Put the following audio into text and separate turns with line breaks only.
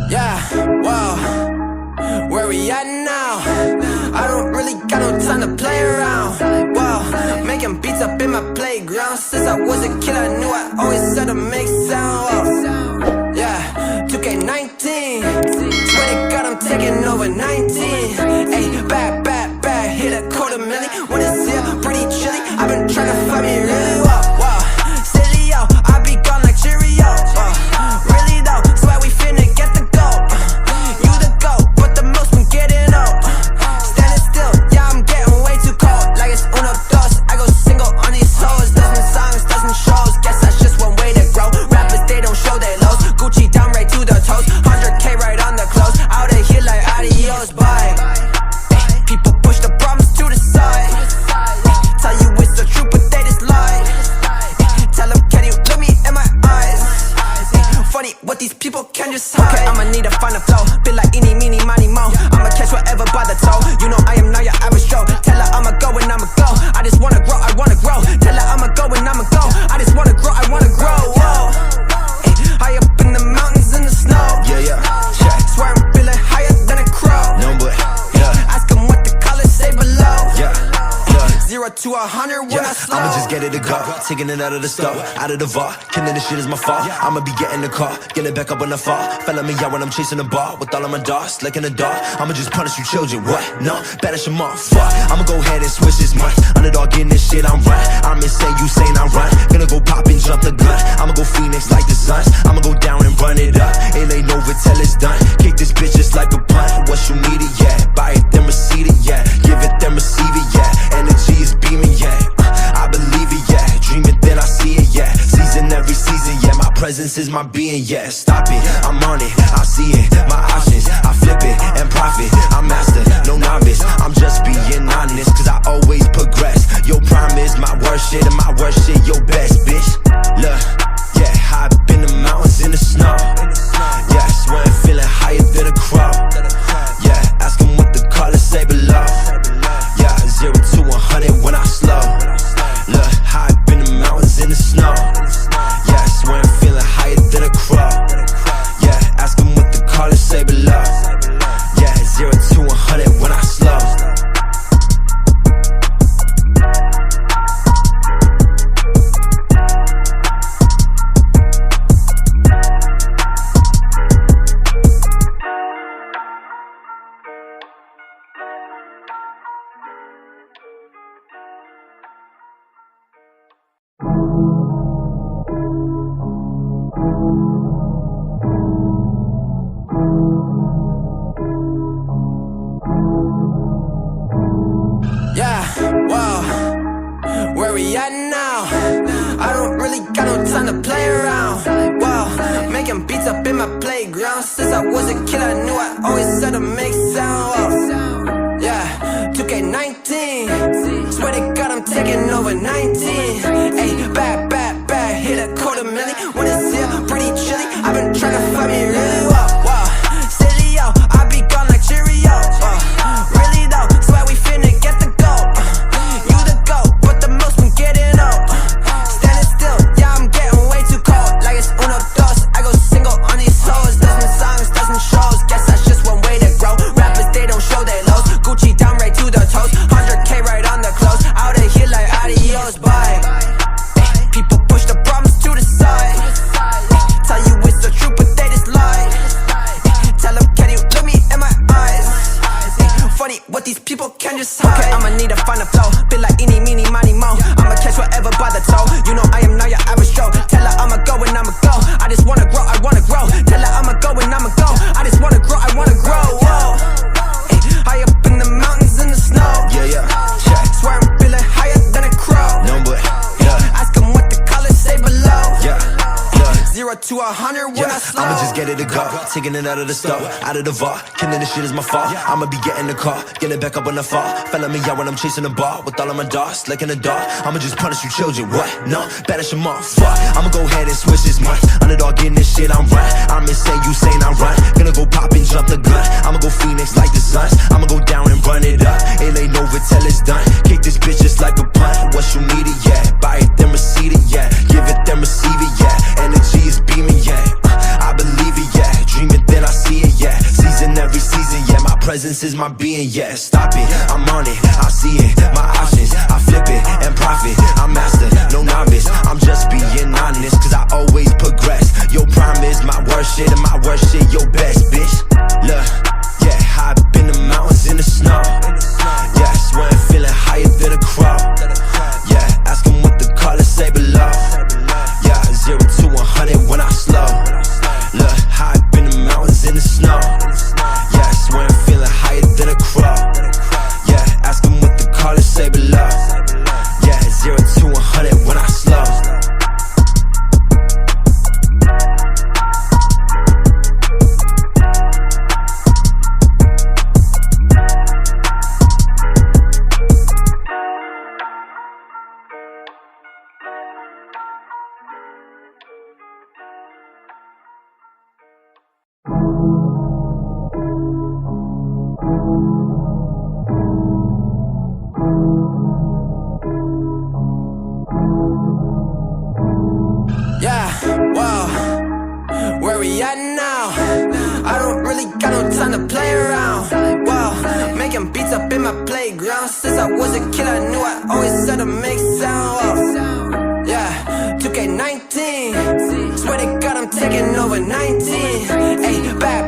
Yeah, whoa, where we at now? I don't really got no time to play around. Whoa, making beats up in my playground. Since I was a kid I knew I always had to make sound. Whoa. Yeah, 2K19, swear to God I'm taking over 19. Ayy, bad, hit a $250,000. When it's here, pretty chilly, I've been trying to find me really well. Whoa, silly yo, I be gone like Cheerio. Really though, swear we finna get the gold. You the goat, but the most been getting old. Standing still, yeah I'm getting way too cold. Like it's uno dos, I go single on these hoes. Dozen songs, dozen shows, guess that's just one way to grow. Rappers, they don't show their lows. Gucci down right to the toes, 100K right on the clothes. Out of here like adios, bye. People push the problems to the side. Tell you it's the truth, but they just lie. Tell them, can you look me in my eyes? Funny what these people can just hide. Okay, I'ma need to find a flow. Been like eeny, meeny, miny, mo. I'ma catch whatever by the toe. You know I am not your average Joe. Tell her I'ma go and I'ma go. I just wanna grow, I wanna grow. Tell her I'ma go and I'ma go. I just wanna grow, I wanna grow. Whoa. High up in the mountains in the snow. Yeah. Swear I'm feeling higher than a crow. No, but ask them what the colors say below. 0 to 100 when I slow.
I'ma just get it to go, taking it out of the store, out of the vault. Killing this shit is my fault. I'ma be getting the car, get it back up when I fall. Fella me out when I'm chasing the ball with all of my dogs, like in the dark. I'ma just punish you children, what? No, banish them off. Fuck, I'ma go ahead and switch this month. Underdog getting this shit, I'm right. I'm insane, you saying I'm right. Gonna go pop and jump the gun. I'ma go Phoenix like the Suns. I'ma go down and run it up. It ain't over till it's done. Kick this bitch just like a punt. What you need it, yeah. Buy it, then receive it, yeah. Give it, then receive it, yeah. Energy is beaming, yeah. I believe it, yeah. Dream it, then I see it, yeah. Season every season, yeah. My presence is my being, yeah. Stop it, I'm on it, I see it. My options, I flip it and profit. I'm master, no novice. I'm just being honest, cause I always progress. Your prime is my worst shit, and my worst shit your best, bitch. Look, yeah, high up in the mountains in the snow. Yeah, swear I'm feeling higher than a crow. Yeah, ask them what the colors say below. Yeah, 0 to 100 when I slow. Look, high up in the mountains in the snow. Yeah, swear I'm feeling higher than a crow. Yeah, ask them what the colors say below. Yeah, 0 to 100 when I slow.
Yeah, whoa, where we at now? I don't really got no time to play around. Whoa, making beats up in my playground. Since I was a kid I knew I always had to make sound. Whoa. Yeah, 2K19, swear to God I'm taking over 19. Ayy, bad, hit a $250,000. When it's here, pretty chilly, I've been trying to find me really well. Whoa, silly yo, I be gone like Cheerio. Really though, swear we finna get the gold. You the goat, but the most been getting old. Standing still, yeah I'm getting way too cold. Like it's uno dos, I go single on these hoes. Dozen songs, dozen shows, guess that's just one way to grow. Rappers, they don't show their lows. Gucci down right to the toes, 100K right on the clothes. Out of here like adios, bye. People push the problems to the side. Tell you it's the truth, but they just lie. Tell them, can you look me in my eyes? Funny what these people can just hide. Okay, I'ma need to find a flow. Been like eeny, meeny, miny, mo. I'ma catch whatever by the toe. You know I am not your average Joe. Tell her I'ma go and I'ma go. I just wanna grow, I wanna grow. Tell her I'ma go and I'ma go. I just wanna grow, I wanna grow. Whoa. High up in the mountains in the snow. Yeah. Swear I'm feeling higher than a crow. No, but ask them what the colors say below. 0 to 100 when I slow.
I'ma just get it to go, taking it out of the store, out of the vault. Killing this shit is my fault. I'ma be getting the car, get it back up when I fall. Fella me out when I'm chasing the ball with all of my dogs, like in the dark. I'ma just punish you children, what? No, banish them off. Fuck, I'ma go ahead and switch this month. Underdog getting this shit, I'm right. I'm insane, you saying I'm right. Gonna go pop and jump the gun. I'ma go Phoenix like the Suns. I'ma go down and run it up. my being, yeah, stop it. I'm on it, I see it, my options, I flip it and profit. I'm master, no novice, I'm just being honest, cause I always progress. Your prime is my worst shit, and my worst shit your best, bitch. Look, yeah, high up in the mountains in the snow. Yeah, swear I'm feeling higher than a crow. Yeah, ask them what the colors say below. Yeah, 0 to 100 when I slow. Look, high up in the mountains in the snow. Yeah, swear I'm feeling higher than a crow. Yeah, ask them what the colors say below. Yeah, 0 to 100 when I slow.
Yeah, wow, where we at now? I don't really got no time to play around. Wow, making beats up in my playground. Since I was a kid I knew I always had to make sound. Wow. Yeah, 2K19, swear to God I'm taking over 19. Ayy, bad